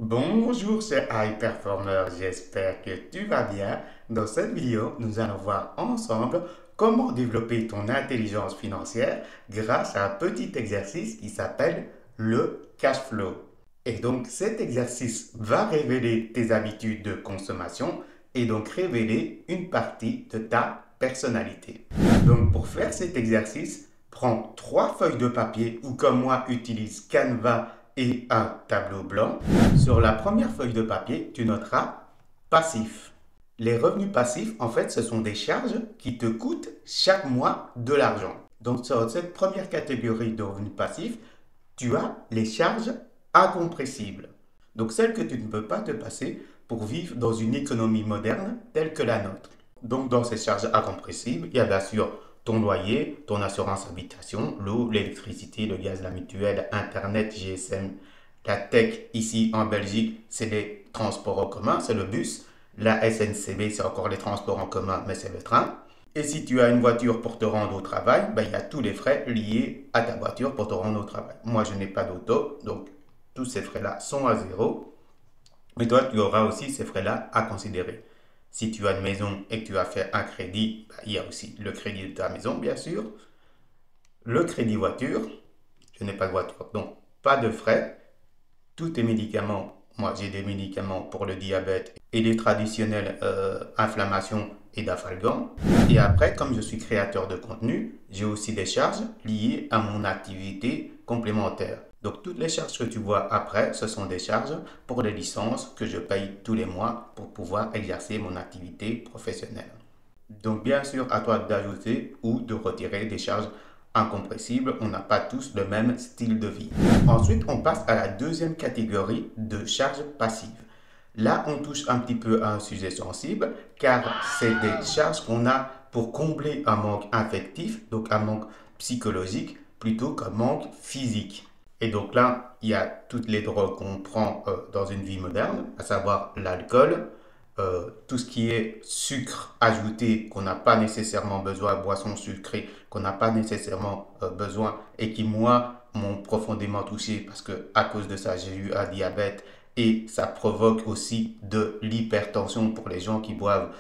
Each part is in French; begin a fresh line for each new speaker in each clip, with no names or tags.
Bonjour cher High Performer, j'espère que tu vas bien. Dans cette vidéo, nous allons voir ensemble comment développer ton intelligence financière grâce à un petit exercice qui s'appelle le cash flow. Et donc cet exercice va révéler tes habitudes de consommation et donc révéler une partie de ta personnalité. Donc pour faire cet exercice, prends trois feuilles de papier ou comme moi utilise Canva et un tableau blanc. Sur la première feuille de papier, tu noteras passif. Les revenus passifs, en fait, ce sont des charges qui te coûtent chaque mois de l'argent. Donc, sur cette première catégorie de revenus passifs, tu as les charges incompressibles. Donc, celles que tu ne peux pas te passer pour vivre dans une économie moderne telle que la nôtre. Donc, dans ces charges incompressibles, il y a bien sûr ton loyer, ton assurance habitation, l'eau, l'électricité, le gaz, la mutuelle, Internet, GSM, la tech ici en Belgique, c'est les transports en commun, c'est le bus. La SNCB, c'est encore les transports en commun, mais c'est le train. Et si tu as une voiture pour te rendre au travail, ben, il y a tous les frais liés à ta voiture pour te rendre au travail. Moi, je n'ai pas d'auto, donc tous ces frais-là sont à zéro. Mais toi, tu auras aussi ces frais-là à considérer. Si tu as une maison et que tu as fait un crédit, ben, il y a aussi le crédit de ta maison, bien sûr. Le crédit voiture, je n'ai pas de voiture, donc pas de frais. Tous tes médicaments, moi j'ai des médicaments pour le diabète et les traditionnelles inflammations et d'affalgam. Et après, comme je suis créateur de contenu, j'ai aussi des charges liées à mon activité complémentaire. Donc toutes les charges que tu vois après, ce sont des charges pour les licences que je paye tous les mois pour pouvoir exercer mon activité professionnelle. Donc bien sûr, à toi d'ajouter ou de retirer des charges incompressibles. On n'a pas tous le même style de vie. Ensuite, on passe à la deuxième catégorie de charges passives. Là, on touche un petit peu à un sujet sensible car c'est des charges qu'on a pour combler un manque affectif, donc un manque psychologique, plutôt qu'un manque physique. Et donc là, il y a toutes les drogues qu'on prend dans une vie moderne, à savoir l'alcool, tout ce qui est sucre ajouté qu'on n'a pas nécessairement besoin, boissons sucrées qu'on n'a pas nécessairement besoin et qui moi m'ont profondément touché parce que à cause de ça j'ai eu un diabète et ça provoque aussi de l'hypertension pour les gens qui boivent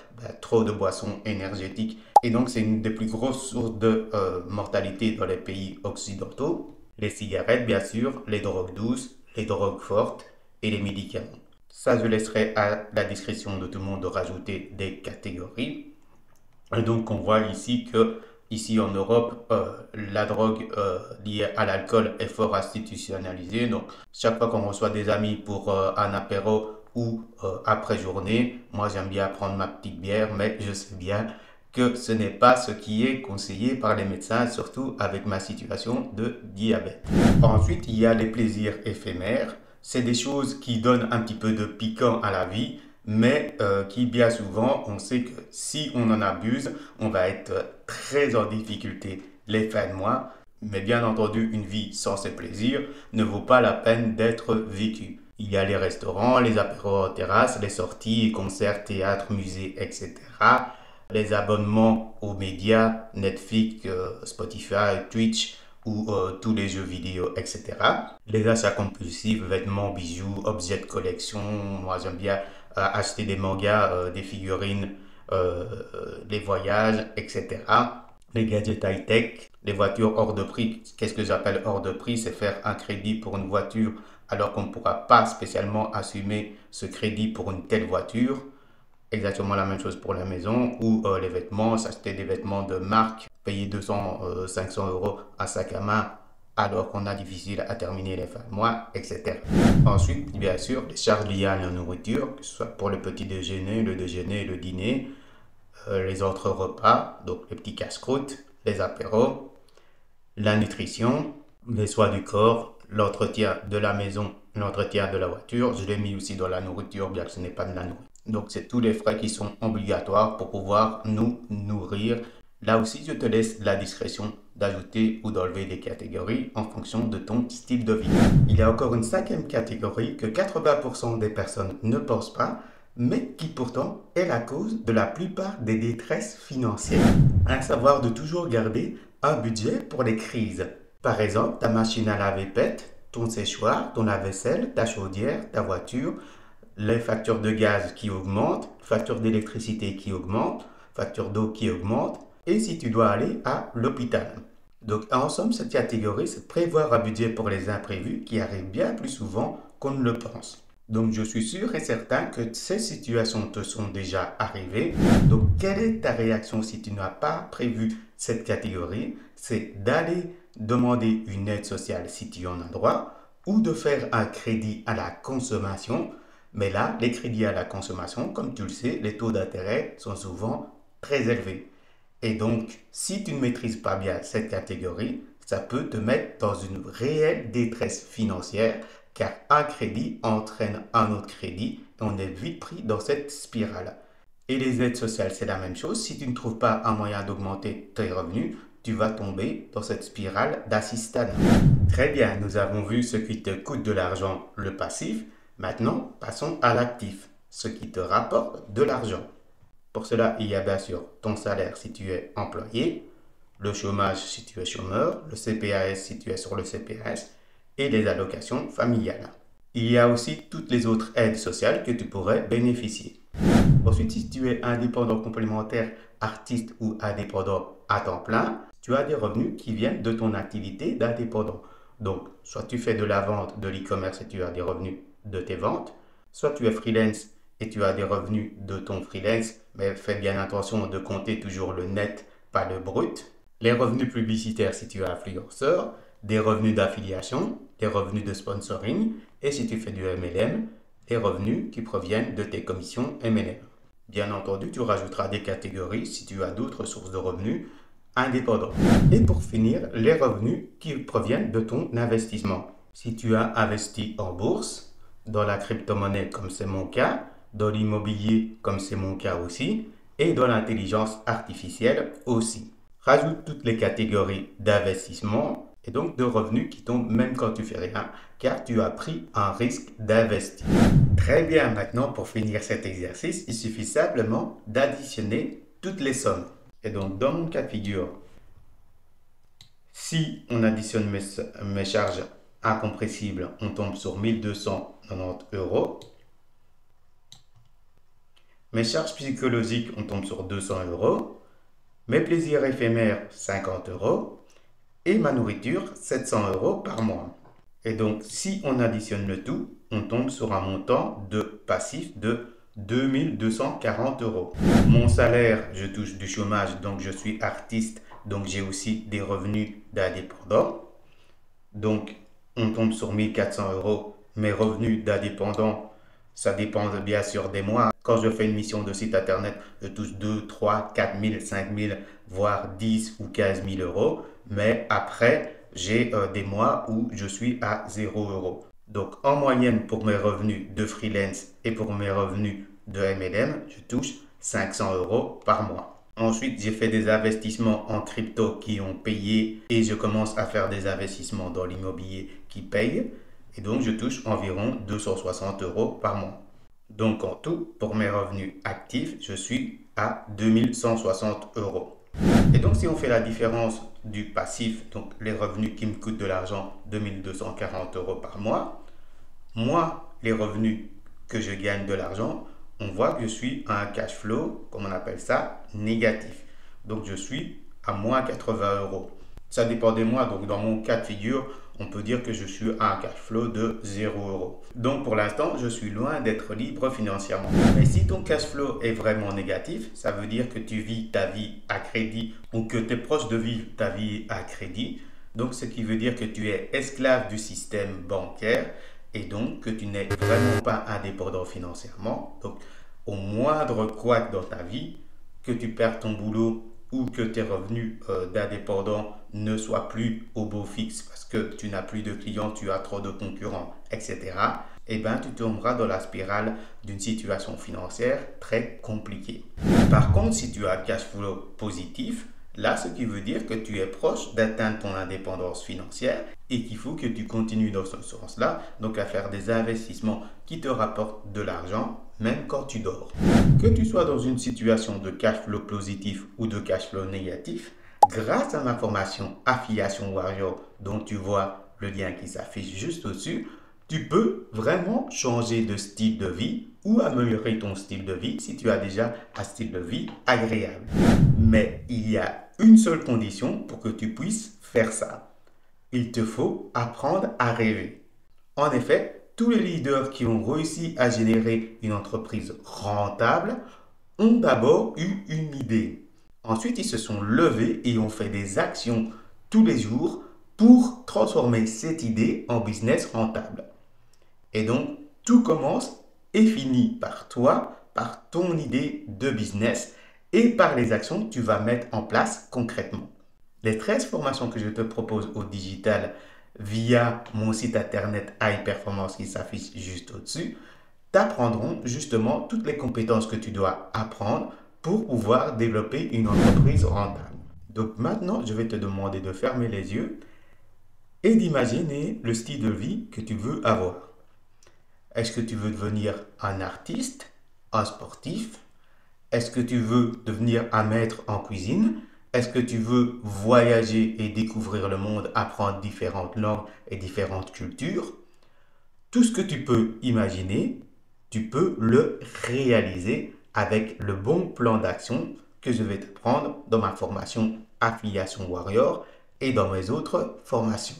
trop de boissons énergétiques et donc c'est une des plus grosses sources de mortalité dans les pays occidentaux. Les cigarettes bien sûr, les drogues douces, les drogues fortes et les médicaments. Ça, je laisserai à la discrétion de tout le monde de rajouter des catégories. Et donc, on voit ici que, ici en Europe, la drogue liée à l'alcool est fort institutionnalisée. Donc, chaque fois qu'on reçoit des amis pour un apéro ou après journée, moi j'aime bien prendre ma petite bière, mais je sais bien que ce n'est pas ce qui est conseillé par les médecins, surtout avec ma situation de diabète. Ensuite, il y a les plaisirs éphémères. C'est des choses qui donnent un petit peu de piquant à la vie, mais qui bien souvent, on sait que si on en abuse, on va être très en difficulté les fins de mois. Mais bien entendu, une vie sans ces plaisirs ne vaut pas la peine d'être vécue. Il y a les restaurants, les apéros en terrasse, les sorties, concerts, théâtres, musées, etc. Les abonnements aux médias, Netflix, Spotify, Twitch ou tous les jeux vidéo, etc. Les achats compulsifs, vêtements, bijoux, objets de collection. Moi, j'aime bien acheter des mangas, des figurines, les voyages, etc. Les gadgets high-tech, les voitures hors de prix. Qu'est-ce que j'appelle hors de prix? C'est faire un crédit pour une voiture alors qu'on ne pourra pas spécialement assumer ce crédit pour une telle voiture. Exactement la même chose pour la maison ou les vêtements, s'acheter des vêtements de marque, payer 200, 500 euros un sac à main alors qu'on a difficile à terminer les fins de mois, etc. Ensuite, bien sûr, les charges liées à la nourriture, que ce soit pour le petit déjeuner, le dîner, les autres repas, donc les petits casse-croûtes, les apéros, la nutrition, les soins du corps, l'entretien de la maison, l'entretien de la voiture. Je l'ai mis aussi dans la nourriture, bien que ce n'est pas de la nourriture. Donc, c'est tous les frais qui sont obligatoires pour pouvoir nous nourrir. Là aussi, je te laisse la discrétion d'ajouter ou d'enlever des catégories en fonction de ton style de vie. Il y a encore une cinquième catégorie que 80% des personnes ne pensent pas, mais qui pourtant est la cause de la plupart des détresses financières. À savoir de toujours garder un budget pour les crises. Par exemple, ta machine à laver pète, ton séchoir, ton lave-vaisselle, ta chaudière, ta voiture, les factures de gaz qui augmentent, factures d'électricité qui augmentent, factures d'eau qui augmentent, et si tu dois aller à l'hôpital. Donc en somme, cette catégorie, c'est prévoir un budget pour les imprévus qui arrivent bien plus souvent qu'on ne le pense. Donc je suis sûr et certain que ces situations te sont déjà arrivées. Donc quelle est ta réaction si tu n'as pas prévu cette catégorie? C'est d'aller demander une aide sociale si tu en as droit ou de faire un crédit à la consommation. Mais là, les crédits à la consommation, comme tu le sais, les taux d'intérêt sont souvent très élevés. Et donc, si tu ne maîtrises pas bien cette catégorie, ça peut te mettre dans une réelle détresse financière car un crédit entraîne un autre crédit et on est vite pris dans cette spirale. Et les aides sociales, c'est la même chose. Si tu ne trouves pas un moyen d'augmenter tes revenus, tu vas tomber dans cette spirale d'assistanat. Très bien, nous avons vu ce qui te coûte de l'argent, le passif. Maintenant, passons à l'actif, ce qui te rapporte de l'argent. Pour cela, il y a bien sûr ton salaire si tu es employé, le chômage si tu es chômeur, le CPAS si tu es sur le CPAS et les allocations familiales. Il y a aussi toutes les autres aides sociales que tu pourrais bénéficier. Ensuite, si tu es indépendant complémentaire, artiste ou indépendant à temps plein, tu as des revenus qui viennent de ton activité d'indépendant. Donc, soit tu fais de la vente de l'e-commerce et tu as des revenus de tes ventes, soit tu es freelance et tu as des revenus de ton freelance, mais fais bien attention de compter toujours le net, pas le brut. Les revenus publicitaires si tu es influenceur, des revenus d'affiliation, des revenus de sponsoring, et si tu fais du MLM, les revenus qui proviennent de tes commissions MLM. Bien entendu, tu rajouteras des catégories si tu as d'autres sources de revenus indépendants. Et pour finir, les revenus qui proviennent de ton investissement. Si tu as investi en bourse, dans la crypto-monnaie comme c'est mon cas, dans l'immobilier comme c'est mon cas aussi, et dans l'intelligence artificielle aussi. Rajoute toutes les catégories d'investissement et donc de revenus qui tombent même quand tu fais rien, car tu as pris un risque d'investir. Très bien, maintenant pour finir cet exercice, il suffit simplement d'additionner toutes les sommes. Et donc dans mon cas de figure, si on additionne mes charges incompressibles, on tombe sur 1290 €. Mes charges psychologiques, on tombe sur 200 €. Mes plaisirs éphémères, 50 €. Et ma nourriture, 700 € par mois. Et donc, si on additionne le tout, on tombe sur un montant de passif de 2240 €. Mon salaire, je touche du chômage, donc je suis artiste, donc j'ai aussi des revenus d'indépendant. Donc, on tombe sur 1400 €. Mes revenus d'indépendant, ça dépend bien sûr des mois. Quand je fais une mission de site internet, je touche 2, 3, 4 000, 5 000, voire 10 ou 15 000 €. Mais après, j'ai des mois où je suis à 0 €. Donc, en moyenne, pour mes revenus de freelance et pour mes revenus de MLM, je touche 500 € par mois. Ensuite, j'ai fait des investissements en crypto qui ont payé et je commence à faire des investissements dans l'immobilier qui payent. Et donc, je touche environ 260 € par mois. Donc, en tout, pour mes revenus actifs, je suis à 2160 €. Et donc, si on fait la différence du passif, donc les revenus qui me coûtent de l'argent, 2240 € par mois, moi, les revenus que je gagne de l'argent, on voit que je suis à un cash flow, comme on appelle ça, négatif. Donc, je suis à moins 80 €. Ça dépend des mois, donc dans mon cas de figure, on peut dire que je suis à un cash flow de 0 €. Donc pour l'instant, je suis loin d'être libre financièrement. Mais si ton cash flow est vraiment négatif, ça veut dire que tu vis ta vie à crédit ou que tu es proche de vivre ta vie à crédit. Donc ce qui veut dire que tu es esclave du système bancaire et donc que tu n'es vraiment pas indépendant financièrement. Donc au moindre couac dans ta vie, que tu perds ton boulot ou que tes revenus d'indépendant ne soient plus au beau fixe parce que tu n'as plus de clients, tu as trop de concurrents, etc., eh bien, tu tomberas dans la spirale d'une situation financière très compliquée. Par contre, si tu as un cash flow positif, là, ce qui veut dire que tu es proche d'atteindre ton indépendance financière et qu'il faut que tu continues dans ce sens-là, donc à faire des investissements qui te rapportent de l'argent, même quand tu dors. Que tu sois dans une situation de cash flow positif ou de cash flow négatif, grâce à ma formation Affiliation Warrior dont tu vois le lien qui s'affiche juste au-dessus, tu peux vraiment changer de style de vie ou améliorer ton style de vie si tu as déjà un style de vie agréable. Mais il y a une seule condition pour que tu puisses faire ça. Il te faut apprendre à rêver. En effet, tous les leaders qui ont réussi à générer une entreprise rentable ont d'abord eu une idée. Ensuite, ils se sont levés et ont fait des actions tous les jours pour transformer cette idée en business rentable. Et donc, tout commence et finit par toi, par ton idée de business et par les actions que tu vas mettre en place concrètement. Les 13 formations que je te propose au digital via mon site internet High Performance qui s'affiche juste au-dessus, t'apprendront justement toutes les compétences que tu dois apprendre pour pouvoir développer une entreprise rentable. Donc maintenant, je vais te demander de fermer les yeux et d'imaginer le style de vie que tu veux avoir. Est-ce que tu veux devenir un artiste, un sportif? Est-ce que tu veux devenir un maître en cuisine? Est-ce que tu veux voyager et découvrir le monde, apprendre différentes langues et différentes cultures? Tout ce que tu peux imaginer, tu peux le réaliser avec le bon plan d'action que je vais te prendre dans ma formation Affiliation Warrior et dans mes autres formations.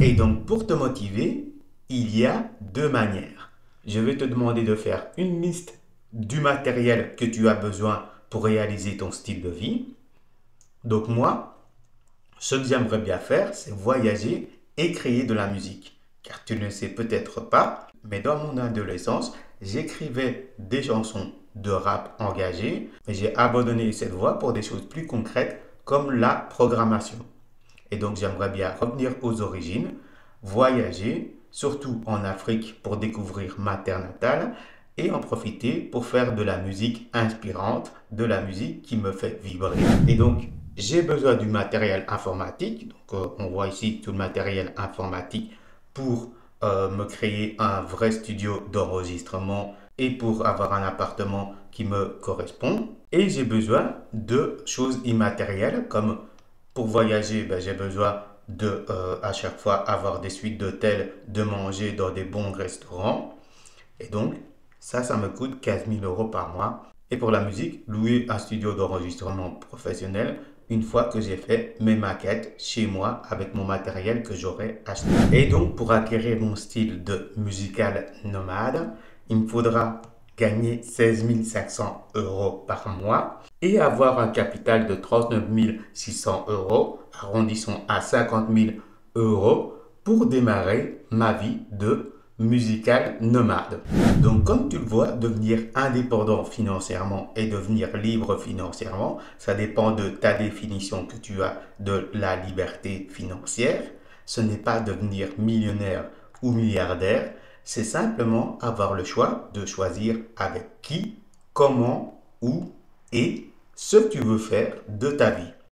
Et donc pour te motiver, il y a deux manières. Je vais te demander de faire une liste du matériel que tu as besoin pour réaliser ton style de vie. Donc moi, ce que j'aimerais bien faire, c'est voyager et créer de la musique. Car tu ne le sais peut-être pas, mais dans mon adolescence, j'écrivais des chansons de rap engagées, mais j'ai abandonné cette voie pour des choses plus concrètes comme la programmation. Et donc j'aimerais bien revenir aux origines, voyager, surtout en Afrique pour découvrir ma terre natale et en profiter pour faire de la musique inspirante, de la musique qui me fait vibrer. Et donc j'ai besoin du matériel informatique, donc on voit ici tout le matériel informatique pour me créer un vrai studio d'enregistrement et pour avoir un appartement qui me correspond. Et j'ai besoin de choses immatérielles comme pour voyager, j'ai besoin de à chaque fois avoir des suites d'hôtels, de manger dans des bons restaurants. Et donc ça me coûte 15 000 € par mois. Et pour la musique, louer un studio d'enregistrement professionnel une fois que j'ai fait mes maquettes chez moi avec mon matériel que j'aurais acheté. Et donc, pour acquérir mon style de musical nomade, il me faudra gagner 16 500 € par mois et avoir un capital de 39 600 €, arrondissons à 50 000 € pour démarrer ma vie de musical nomade. Donc comme tu le vois, devenir indépendant financièrement et devenir libre financièrement, ça dépend de ta définition que tu as de la liberté financière. Ce n'est pas devenir millionnaire ou milliardaire, c'est simplement avoir le choix de choisir avec qui, comment, où et ce que tu veux faire de ta vie.